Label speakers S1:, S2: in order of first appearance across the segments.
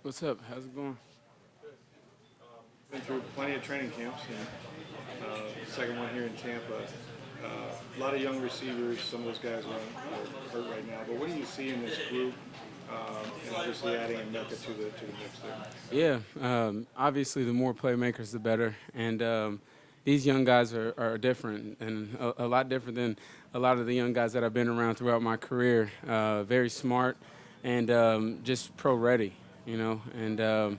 S1: What's up? How's it going?
S2: Been through plenty of training camps, and second one here in Tampa. A lot of young receivers. Some of those guys are hurt right now. But what do you see in this group? And obviously adding a Mecca to the mix there.
S1: Yeah, obviously the more playmakers, the better. And these young guys are different and a lot different than a lot of the young guys that I've been around throughout my career. Very smart and just pro ready, you know. And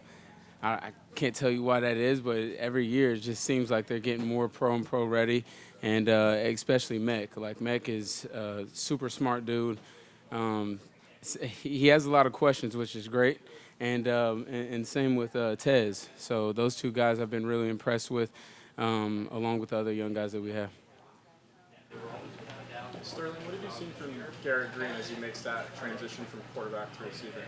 S1: I can't tell you why that is, but every year it just seems like they're getting more pro and pro ready. And especially Mech. Like Mech is a super smart dude. Um, he has a lot of questions, which is great. And same with Tez. So those two guys I've been really impressed with, along with the other young guys that we have.
S3: Sterling, what have you seen from Garrett Green as he makes that transition from quarterback to receiver?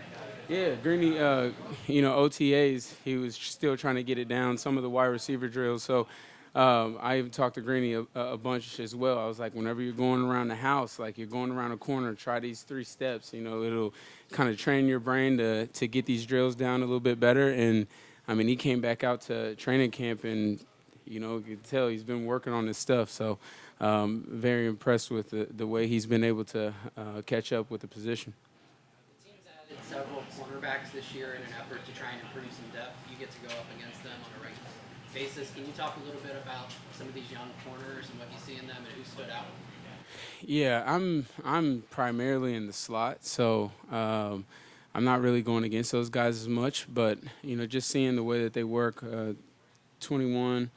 S1: Yeah, Greeny, OTAs, he was still trying to get it down, some of the wide receiver drills. So I even talked to Greeny a bunch as well. I was like, whenever you're going around the house, like you're going around a corner, try these 3 steps. You know, it'll kind of train your brain to get these drills down a little bit better. And, I mean, he came back out to training camp and, you could tell he's been working on this stuff. So very impressed with the way he's been able to catch up with the position.
S4: The team's added several cornerbacks this year in an effort to try and improve some depth. You get to go up against them on a regular basis. Can you talk a little bit about some of these young corners and what you see in them and who stood out?
S1: Yeah, I'm primarily in the slot, so I'm not really going against those guys as much. But just seeing the way that they work, 21,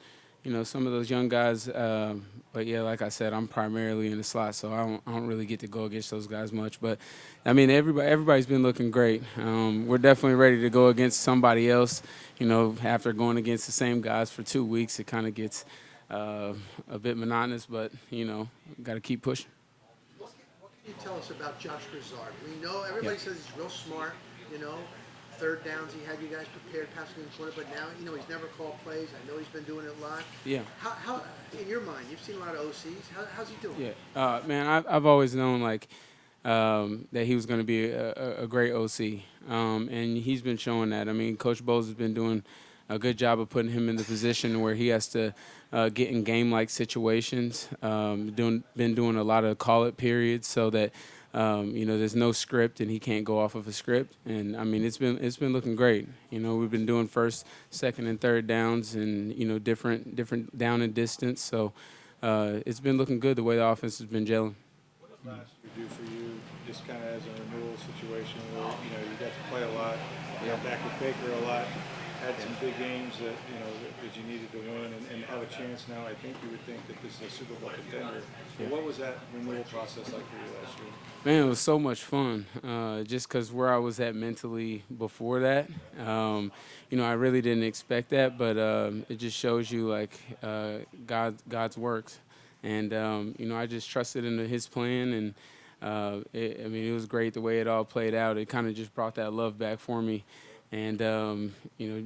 S1: some of those young guys. But yeah, like I said, I'm primarily in the slot, so I don't really get to go against those guys much. But I mean, everybody's been looking great. We're definitely ready to go against somebody else. After going against the same guys for 2 weeks, it kind of gets a bit monotonous. But got to keep pushing.
S5: What can you tell us about Josh Grizzard? We know everybody says he's real smart, you know. Third downs, he had you guys prepared passing in the corner, but now, he's never called plays. I know he's been doing it a lot.
S1: Yeah.
S5: How in your mind, you've seen a lot of OCs. How's he doing?
S1: Yeah, man, I've always known that he was going to be a great OC, and he's been showing that. I mean, Coach Bowles has been doing a good job of putting him in the position where he has to get in game-like situations. Been doing a lot of call-it periods so that there's no script and he can't go off of a script. And I mean, it's been looking great. We've been doing first, second, and third downs and different down and distance. So it's been looking good the way the offense has been gelling.
S2: What does last year do for you, just kind of as a renewal situation where you got to play a lot, you got back with Baker a lot, had some big games that you needed to win, and have a chance now? I think you would think that this is a Super Bowl contender. But what was that renewal process like for you last year?
S1: Man, it was so much fun. Just because where I was at mentally before that, I really didn't expect that, but it just shows you God's works, and I just trusted in His plan, and it was great the way it all played out. It kind of just brought that love back for me. And,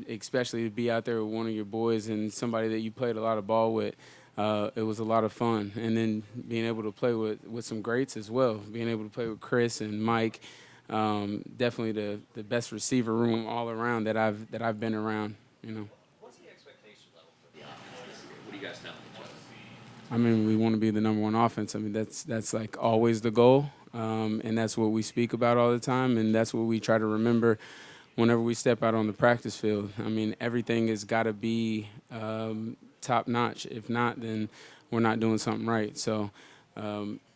S1: especially to be out there with one of your boys and somebody that you played a lot of ball with, it was a lot of fun. And then being able to play with some greats as well, being able to play with Chris and Mike, definitely the best receiver room all around that I've been around,
S4: What's the expectation level for the offense this year? What do you guys tell each other?
S1: I mean, we want to be the number one offense. I mean, that's like always the goal, and that's what we speak about all the time, and that's what we try to remember whenever we step out on the practice field. I mean, everything has got to be top notch. If not, then we're not doing something right. So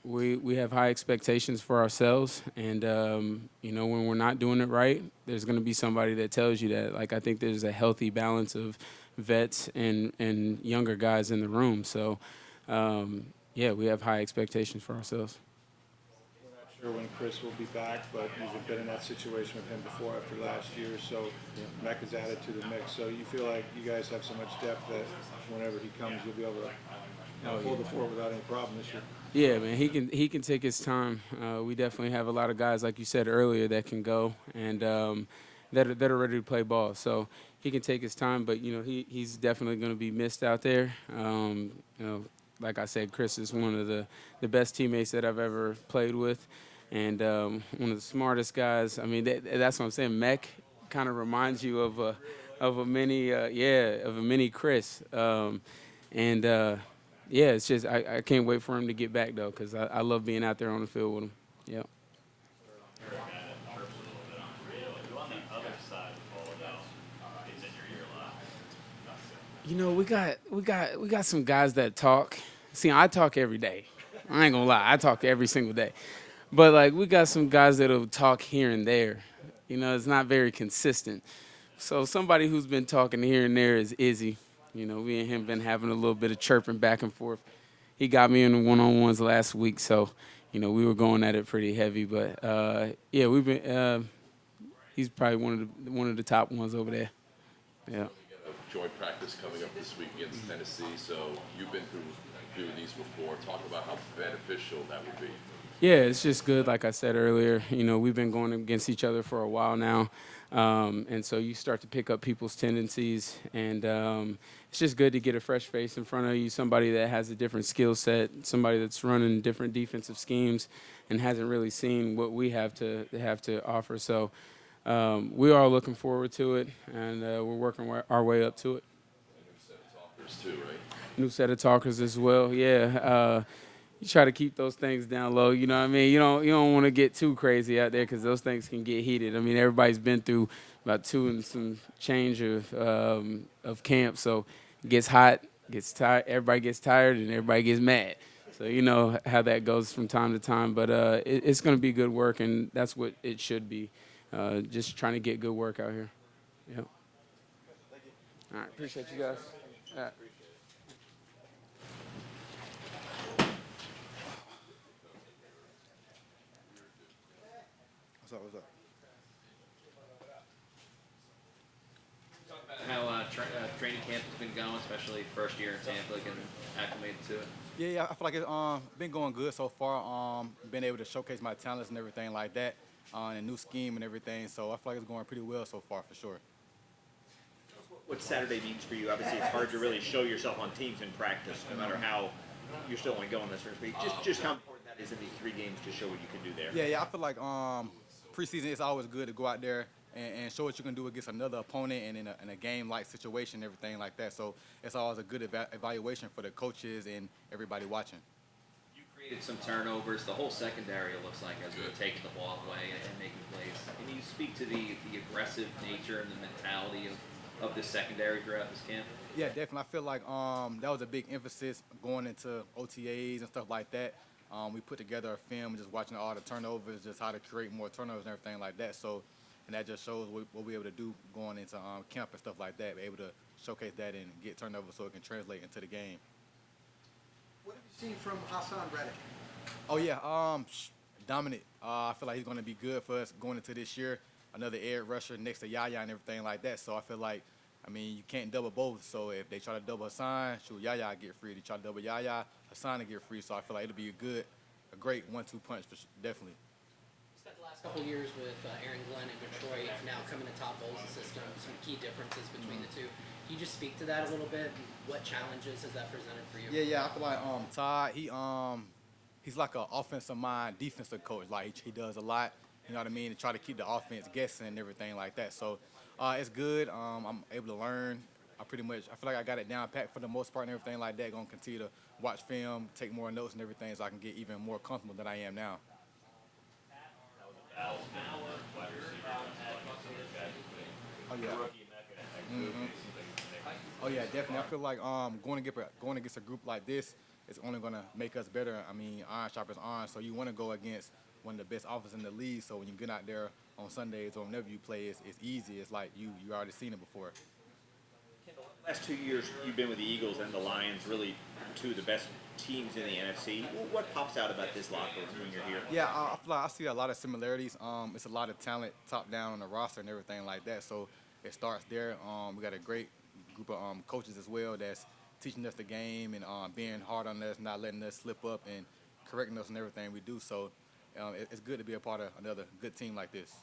S1: we have high expectations for ourselves, and when we're not doing it right, there's going to be somebody that tells you that. Like, I think there's a healthy balance of vets and younger guys in the room. So we have high expectations for ourselves.
S2: Sure when Chris will be back, but you've been in that situation with him before after last year, so Mech is added to the mix. So you feel like you guys have so much depth that whenever he comes, you'll be able to hold the fort without any problem this year.
S1: Yeah, man, he can take his time. We definitely have a lot of guys, like you said earlier, that can go and that are ready to play ball. So he can take his time, but he's definitely going to be missed out there. Like I said, Chris is one of the best teammates that I've ever played with. And one of the smartest guys. I mean, that's what I'm saying. Mech kind of reminds you of a mini of a mini Chris. Yeah, it's just I can't wait for him to get back though, because I love being out there on the field with him. Yeah. You know, we got some guys that talk. See, I talk every day. I ain't gonna lie, I talk every single day. But like we got some guys that'll talk here and there. You know, it's not very consistent. So somebody who's been talking here and there is Izzy. You know, we and him been having a little bit of chirping back and forth. He got me in the one-on-ones last week, so you know we were going at it pretty heavy. But yeah, we've been. He's probably one of the top ones over there. Yeah.
S6: Joint practice coming up this week against Tennessee. So you've been through a few of these before. Talk about how beneficial that would be.
S1: Yeah, it's just good. Like I said earlier, you know, we've been going against each other for a while now, and so you start to pick up people's tendencies, and it's just good to get a fresh face in front of you, somebody that has a different skill set, somebody that's running different defensive schemes, and hasn't really seen what we have to offer. So we are looking forward to it, and we're working our way up to it.
S6: And new set of talkers too, right?
S1: New set of talkers as well. Yeah. You try to keep those things down low. You know what I mean? You don't want to get too crazy out there because those things can get heated. I mean, everybody's been through about 2 and some change of camp, so it gets hot, gets tired. Everybody gets tired, and everybody gets mad. So you know how that goes from time to time. But it's going to be good work, and that's what it should be. Just trying to get good work out here. Yep. All right. Appreciate you guys. All right.
S7: What's up?
S8: Talk about how training camp has been going, especially first year in Tampa, getting acclimated to it.
S7: Yeah, I feel like it's been going good so far. Been able to showcase my talents and everything like that, and a new scheme and everything. So I feel like it's going pretty well so far for sure.
S9: What Saturday means for you? Obviously, it's hard to really show yourself on teams in practice, no matter how you're still only going this first week. Just how important that is in these 3 games to show what you can do there.
S7: Yeah, I feel like preseason it's always good to go out there and show what you can do against another opponent and in a game-like situation and everything like that. So it's always a good evaluation for the coaches and everybody watching.
S8: You created some turnovers. The whole secondary, it looks like, has been taking the ball away and making plays. Can you speak to the aggressive nature and the mentality of the secondary throughout this camp?
S7: Yeah, definitely. I feel like that was a big emphasis going into OTAs and stuff like that. We put together a film just watching all the turnovers, just how to create more turnovers and everything like that. So, and that just shows what we're able to do going into camp and stuff like that. We're able to showcase that and get turnovers so it can translate into the game.
S5: What have you seen from Hassan Reddick?
S7: Oh, yeah, dominant. I feel like he's going to be good for us going into this year. Another air rusher next to Yaya and everything like that. So I feel like, you can't double both. So if they try to double Hassan, Yaya get free. If they try to double Yaya, Hassan to get free. So I feel like it'll be a great 1-2 punch for definitely.
S4: You spent the last couple of years with Aaron Glenn in Detroit, now coming to Todd Bowles' system, some key differences between the two. Can you just speak to that a little bit? What challenges has that presented for you?
S7: Yeah. I feel like Todd, he's like an offensive mind, defensive coach. Like he does a lot, you know what I mean, to try to keep the offense guessing and everything like that. So it's good. I'm able to learn. I feel like I got it down packed for the most part and everything like that. Going to continue to watch film, take more notes and everything so I can get even more comfortable than I am now. Oh, yeah. Mm-hmm. Oh, yeah, definitely. I feel like going against a group like this is only going to make us better. Iron sharpens iron, so you want to go against one of the best offenses in the league. So when you get out there on Sundays or whenever you play, it's easy. It's like you already seen it before.
S9: Last 2 years, you've been with the Eagles and the Lions, really 2 of the best teams in the NFC. What pops out about this locker room when you're here?
S7: Yeah, I feel like I see a lot of similarities. It's a lot of talent top down on the roster and everything like that. So it starts there. We got a great group of coaches as well that's teaching us the game and being hard on us, not letting us slip up and correcting us in everything we do. So it's good to be a part of another good team like this.